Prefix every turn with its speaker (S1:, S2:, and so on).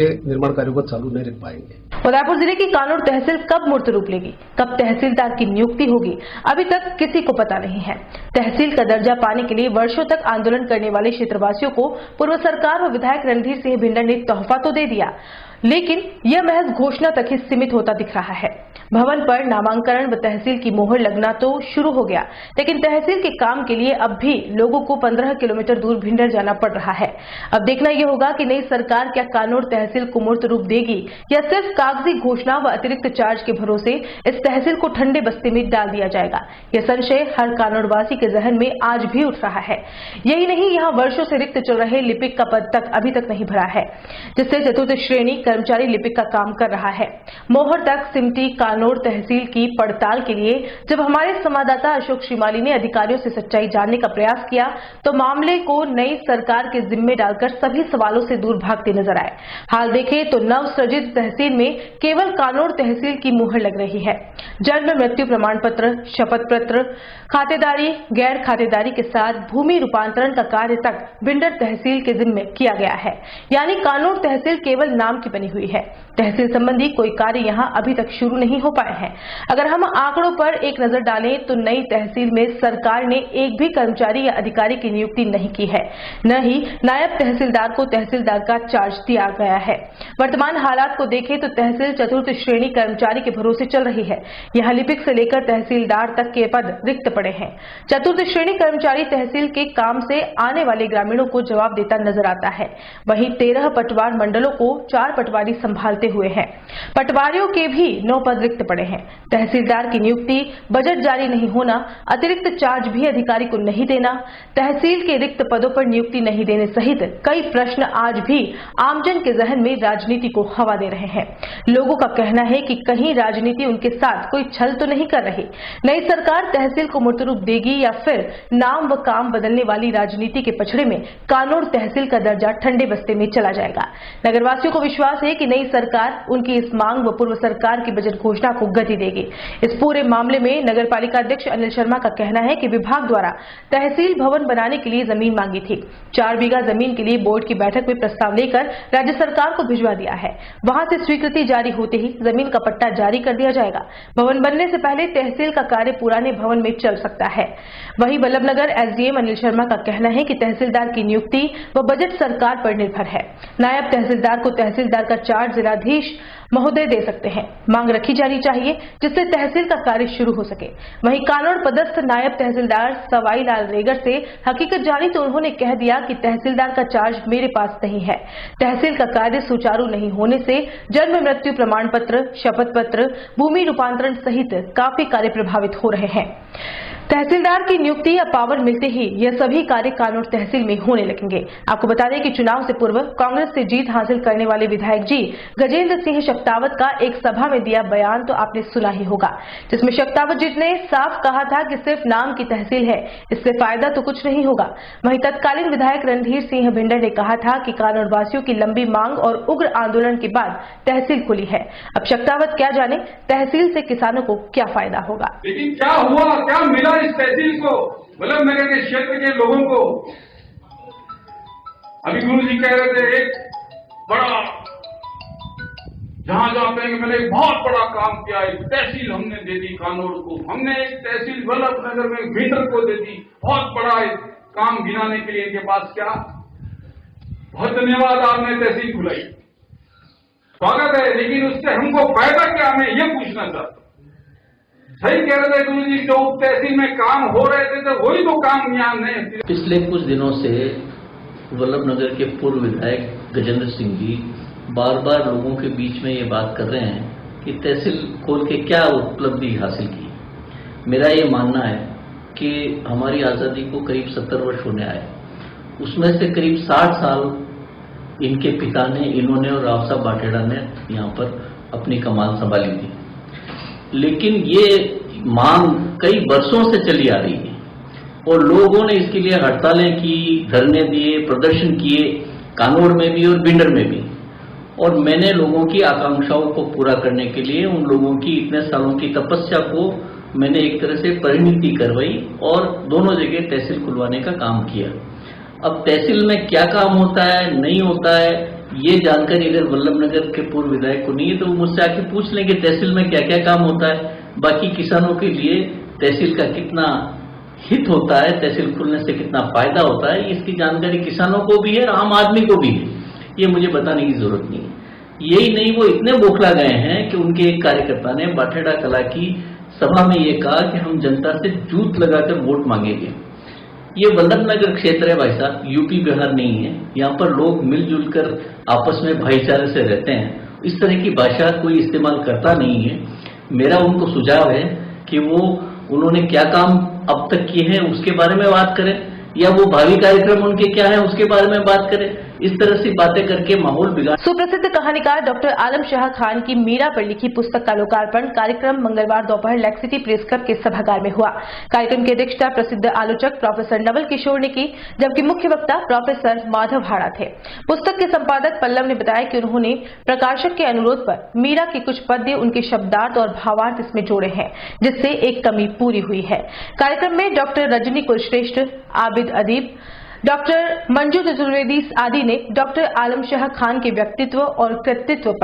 S1: निर्माण कार्यों को चालू नहीं रख पाएंगे।
S2: उदयपुर जिले की कानूर तहसील कब मूर्त रूप लेगी, कब तहसीलदार की नियुक्ति होगी, अभी तक किसी को पता नहीं है। तहसील का दर्जा पाने के लिए वर्षों तक आंदोलन करने वाले क्षेत्रवासियों को पूर्व सरकार व विधायक रणधीर सिंह भिंडर ने तोहफा तो दे दिया, लेकिन यह महज घोषणा तक ही सीमित होता दिख रहा है। भवन पर नामांकन व तहसील की मोहर लगना तो शुरू हो गया, लेकिन तहसील के काम के लिए अब भी लोगों को 15 किलोमीटर दूर भिंडर जाना पड़ रहा है। अब देखना यह होगा कि नई सरकार क्या कानूर तहसील को मूर्त रूप देगी या सिर्फ कागजी घोषणा व अतिरिक्त चार्ज के भरोसे इस तहसील को ठंडे बस्ते में डाल दिया जाएगा। यह संशय हर कानूरवासी के जहन में आज भी उठ रहा है। यही नहीं, यहाँ वर्षों से रिक्त चल रहे लिपिक का पद तक अभी तक नहीं भरा है, जिससे चतुर्थ श्रेणी कर्मचारी लिपिक का काम कर रहा है। मोहर तक सिमटी कानूर तहसील की पड़ताल के लिए जब हमारे संवाददाता अशोक श्रीमाली ने अधिकारियों से सच्चाई जानने का प्रयास किया तो मामले को नई सरकार के जिम्मे डालकर सभी सवालों से दूर भागते नजर आए। हाल देखें तो नव सृजित तहसील में केवल कानूर तहसील की मुहर लग रही है। जन्म मृत्यु प्रमाण पत्र, शपथ पत्र, खातेदारी, गैर खातेदारी के साथ भूमि रूपांतरण का कार्य तक भिंडर तहसील के जिम्मे किया गया है। यानी कानूर तहसील केवल नाम की बनी हुई है। तहसील संबंधी कोई कार्य यहां अभी तक शुरू नहीं हो पाए हैं। अगर हम आंकड़ों पर एक नजर डालें तो नई तहसील में सरकार ने एक भी कर्मचारी या अधिकारी की नियुक्ति नहीं की है, न ही नायब तहसीलदार को तहसीलदार का चार्ज दिया गया है। वर्तमान हालात को देखें तो तहसील चतुर्थ श्रेणी कर्मचारी के भरोसे चल रही है। यहाँ लिपिक से लेकर तहसीलदार तक के पद रिक्त पड़े हैं। चतुर्थ श्रेणी कर्मचारी तहसील के काम से आने वाले ग्रामीणों को जवाब देता नजर आता है। वहीं 13 पटवार मंडलों को 4 पटवारी संभालते हुए हैं। पटवारियों के भी 9 पद रिक्त पड़े हैं। तहसीलदार की नियुक्ति, बजट जारी नहीं होना, अतिरिक्त चार्ज भी अधिकारी को नहीं देना, तहसील के रिक्त पदों पर नियुक्ति नहीं देने सहित कई प्रश्न आज भी आमजन के जहन में राजनीति को हवा दे रहे हैं। लोगों का कहना है कि कहीं राजनीति उनके साथ कोई छल तो नहीं कर रही। नई सरकार तहसील को मूर्त रूप देगी या फिर नाम व काम बदलने वाली राजनीति के पछड़े में कानूर तहसील का दर्जा ठंडे बस्ते में चला जाएगा। नगरवासियों को विश्वास है कि नई सरकार उनकी इस मांग व पूर्व सरकार की बजट घोषणा को गति देगी। इस पूरे मामले में नगरपालिका अध्यक्ष अनिल शर्मा का कहना है कि विभाग द्वारा तहसील भवन बनाने के लिए जमीन मांगी थी। 4 बीघा जमीन के लिए बोर्ड की बैठक में प्रस्ताव लेकर राज्य सरकार को भिजवा दिया है। वहां से स्वीकृति जारी होते ही जमीन का पट्टा जारी कर दिया जाएगा। भवन बनने से पहले तहसील का कार्य पुराने भवन में चल सकता है। वहीं बल्लभनगर एसडीएम अनिल शर्मा का कहना है कि तहसीलदार की नियुक्ति व बजट सरकार पर निर्भर है। नायब तहसीलदार को तहसीलदार का चार्ज जिलाधीश महोदय दे सकते हैं। मांग रखी जानी चाहिए जिससे तहसील का कार्य शुरू हो सके। वहीं कानूर पदस्थ नायब तहसीलदार सवाई लाल रेगर से हकीकत जानी तो उन्होंने कह दिया कि तहसीलदार का चार्ज मेरे पास नहीं है। तहसील का कार्य सुचारू नहीं होने से जन्म मृत्यु प्रमाण पत्र, शपथ पत्र, भूमि रूपांतरण सहित काफी कार्य प्रभावित हो रहे हैं। तहसीलदार की नियुक्ति या पावर मिलते ही यह सभी कार्य कानूर तहसील में होने लगेंगे। आपको बता दें कि चुनाव से पूर्व कांग्रेस से जीत हासिल करने वाले विधायक जी गजेंद्र सिंह शक्तावत का एक सभा में दिया बयान तो आपने सुना ही होगा, जिसमें शक्तावत जी ने साफ कहा था कि सिर्फ नाम की तहसील है, इससे फायदा तो कुछ नहीं होगा। वहीं तत्कालीन विधायक रणधीर सिंह भिंडर ने कहा था कि कानूर वासियों की लंबी मांग और उग्र आंदोलन के बाद तहसील खुली है। अब शक्तावत क्या जाने तहसील से किसानों को क्या फायदा होगा।
S3: लेकिन क्या हुआ, क्या मिला इस तहसील को, बल्लभनगर के क्षेत्र के लोगों को। अभी गुरु जी कह रहे थे एक बड़ा जहां कहेंगे मैंने एक बहुत बड़ा काम किया, एक तहसील हमने दे दी कानूर को, हमने एक तहसील बल्लभनगर में भिंडर को दे दी। बहुत बड़ा काम गिनाने के लिए इनके पास क्या। बहुत धन्यवाद, आपने तहसील खुलाई, स्वागत है, लेकिन उससे हमको फायदा क्या, मैं ये पूछना चाहता हूं। सही कह रहे थे गुरु जी, जो तहसील में काम हो रहे थे तो वही तो काम यहाँ नहीं।
S4: पिछले कुछ दिनों से बल्लभनगर के पूर्व विधायक गजेंद्र सिंह जी बार बार लोगों के बीच में ये बात कर रहे हैं कि तहसील खोल के क्या उपलब्धि हासिल की। मेरा ये मानना है कि हमारी आज़ादी को करीब 70 वर्ष होने आए, उसमें से करीब 60 साल इनके पिता ने, इन्होंने और राव साहब बाटेड़ा ने यहाँ पर अपनी कमान संभाली थी। लेकिन ये मांग कई वर्षों से चली आ रही है और लोगों ने इसके लिए हड़तालें की, धरने दिए, प्रदर्शन किए, कानूर में भी और भिंडर में भी। और मैंने लोगों की आकांक्षाओं को पूरा करने के लिए उन लोगों की इतने सालों की तपस्या को मैंने एक तरह से परिणति करवाई और दोनों जगह तहसील खुलवाने का काम किया। अब तहसील में क्या काम होता है, नहीं होता है, ये जानकारी अगर वल्लभनगर के पूर्व विधायक को नहीं है तो वो मुझसे आके पूछ लेंगे तहसील में क्या क्या काम होता है, बाकी किसानों के लिए तहसील का कितना हित होता है, तहसील खुलने से कितना फायदा होता है, इसकी जानकारी किसानों को भी है और आम आदमी को भी है। ये मुझे बताने की जरूरत नहीं है। यही नहीं, वो इतने बौखला गए हैं कि उनके एक कार्यकर्ता ने बाठेड़ा कला की सभा में ये कहा कि हम जनता से जूत लगाकर वोट मांगेंगे। ये वल्लभनगर क्षेत्र है भाई साहब, यूपी बिहार नहीं है। यहाँ पर लोग मिलजुल कर आपस में भाईचारे से रहते हैं। इस तरह की भाषा कोई इस्तेमाल करता नहीं है। मेरा उनको सुझाव है कि वो उन्होंने क्या काम अब तक किए हैं उसके बारे में बात करें, या वो भावी कार्यक्रम उनके क्या है उसके बारे में बात करें। इस तरह से बातें करके माहौल बिगाड़।
S2: सुप्रसिद्ध कहानीकार डॉक्टर आलम शाह खान की मीरा पर लिखी पुस्तक का लोकार्पण कार्यक्रम मंगलवार दोपहर लेक सिटी प्रेस क्लब के सभागार में हुआ। कार्यक्रम की अध्यक्षता प्रसिद्ध आलोचक प्रोफेसर नवल किशोर ने की, जबकि मुख्य वक्ता प्रोफेसर माधव हाड़ा थे। पुस्तक के संपादक पल्लव ने बताया कि उन्होंने प्रकाशक के अनुरोध पर मीरा के कुछ पद्य, उनके शब्दार्थ और भावार्थ इसमें जोड़े हैं, जिससे एक कमी पूरी हुई है। कार्यक्रम में डॉक्टर रजनी कुलश्रेष्ठ, आबिद अदीब, डॉक्टर मंजू चतुर्वेदी आदि ने डॉक्टर आलम शाह खान के व्यक्तित्व और कृतित्व पर